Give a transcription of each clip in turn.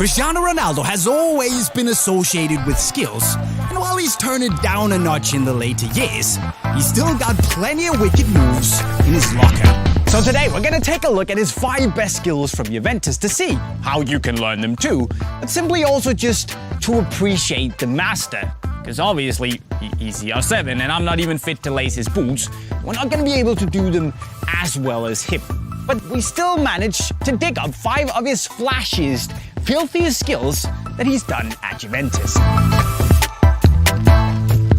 Cristiano Ronaldo has always been associated with skills, and while he's turned it down a notch in the later years, he's still got plenty of wicked moves in his locker. So today we're going to take a look at his 5 best skills from Juventus to see how you can learn them too, but simply also just to appreciate the master. Because obviously, he's cr7 and I'm not even fit to lace his boots. We're not going to be able to do them as well as him. But we still managed to dig up 5 of his flashiest, filthiest skills that he's done at Juventus.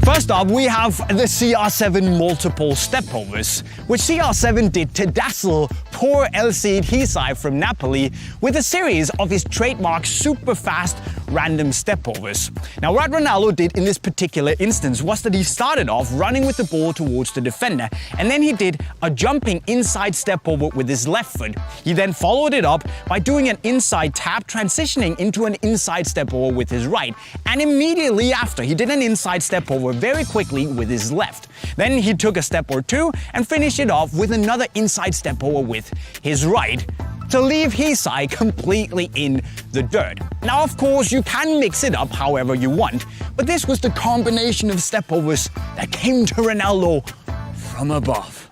First up, we have the cr7 multiple stepovers, which cr7 did to dazzle poor El Cid Hisai from Napoli with a series of his trademark super fast random stepovers. Now, what Ronaldo did in this particular instance was that he started off running with the ball towards the defender, and then he did a jumping inside stepover with his left foot. He then followed it up by doing an inside tap, transitioning into an inside stepover with his right, and immediately after, he did an inside stepover very quickly with his left. Then he took a step or two and finished it off with another inside stepover with his right to leave Hisai completely in the dirt. Now, of course, you can mix it up however you want, but this was the combination of stepovers that came to Ronaldo from above.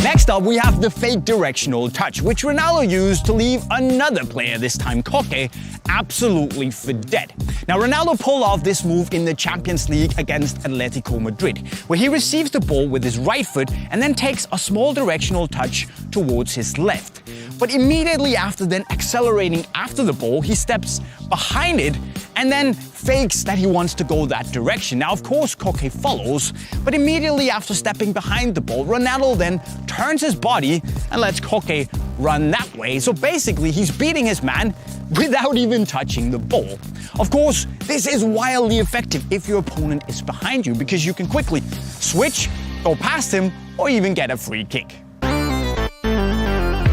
Next up, we have the fake directional touch, which Ronaldo used to leave another player, this time Koke, absolutely for dead. Now, Ronaldo pulled off this move in the Champions League against Atletico Madrid, where he receives the ball with his right foot and then takes a small directional touch towards his left. But immediately after then accelerating after the ball, he steps behind it and then fakes that he wants to go that direction. Now, of course, Koke follows, but immediately after stepping behind the ball, Ronaldo then turns his body and lets Koke run that way. So basically, he's beating his man without even touching the ball. Of course, this is wildly effective if your opponent is behind you, because you can quickly switch, go past him, or even get a free kick.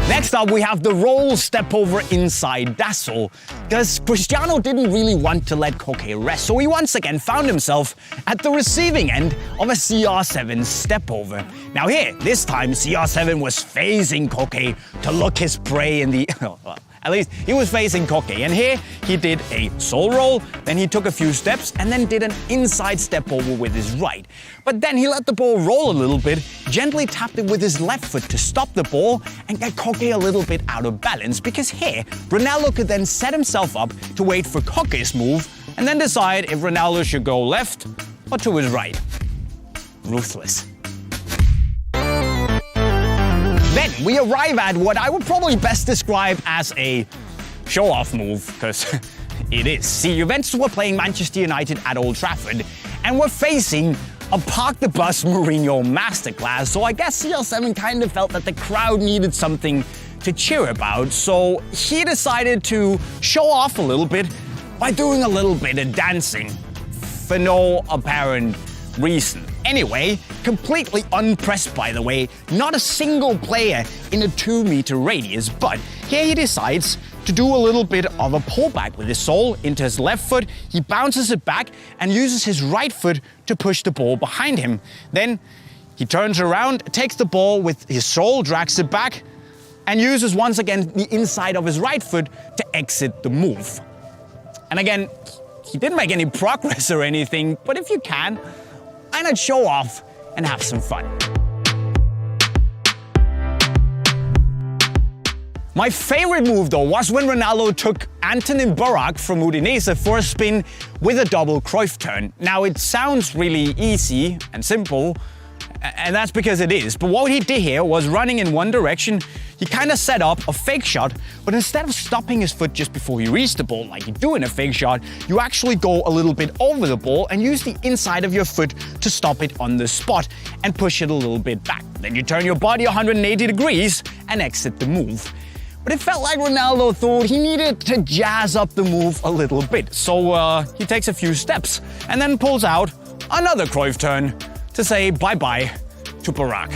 Next up, we have the roll step over inside dazzle, because Cristiano didn't really want to let Koke rest, so he once again found himself at the receiving end of a cr7 step over. Now here, this time cr7 was facing Koke to look his prey in the... At least he was facing Koke, and here he did a soul roll, then he took a few steps and then did an inside step over with his right. But then he let the ball roll a little bit, gently tapped it with his left foot to stop the ball and get Koke a little bit out of balance, because here Ronaldo could then set himself up to wait for Koke's move and then decide if Ronaldo should go left or to his right. Ruthless. Then we arrive at what I would probably best describe as a show-off move, because it is. See, Juventus were playing Manchester United at Old Trafford, and we're facing a park-the-bus Mourinho masterclass, so I guess cr7 kind of felt that the crowd needed something to cheer about, so he decided to show off a little bit by doing a little bit of dancing, for no apparent reason. Anyway, completely unpressed by the way, not a single player in a 2-meter radius, but here he decides to do a little bit of a pullback with his sole into his left foot. He bounces it back and uses his right foot to push the ball behind him. Then he turns around, takes the ball with his sole, drags it back, and uses once again the inside of his right foot to exit the move. And again, he didn't make any progress or anything, but if you can, why not show off and have some fun? My favorite move though was when Ronaldo took Antonin Barak from Udinese for a spin with a double Cruyff turn. Now it sounds really easy and simple, and that's because it is, but what he did here was running in one direction. He kind of set up a fake shot, but instead of stopping his foot just before he reached the ball like you do in a fake shot, you actually go a little bit over the ball and use the inside of your foot to stop it on the spot and push it a little bit back. Then you turn your body 180 degrees and exit the move. But it felt like Ronaldo thought he needed to jazz up the move a little bit, so he takes a few steps and then pulls out another Cruyff turn to say bye-bye to Barak.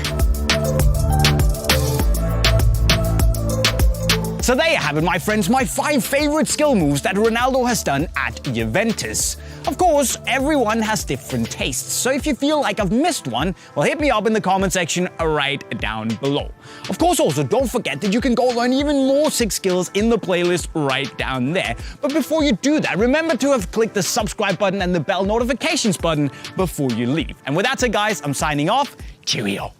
So there you have it, my friends, my 5 favorite skill moves that Ronaldo has done at Juventus. Of course, everyone has different tastes, so if you feel like I've missed one, well, hit me up in the comment section right down below. Of course, also, don't forget that you can go learn even more sick skills in the playlist right down there. But before you do that, remember to have clicked the subscribe button and the bell notifications button before you leave. And with that said, guys, I'm signing off. Cheerio.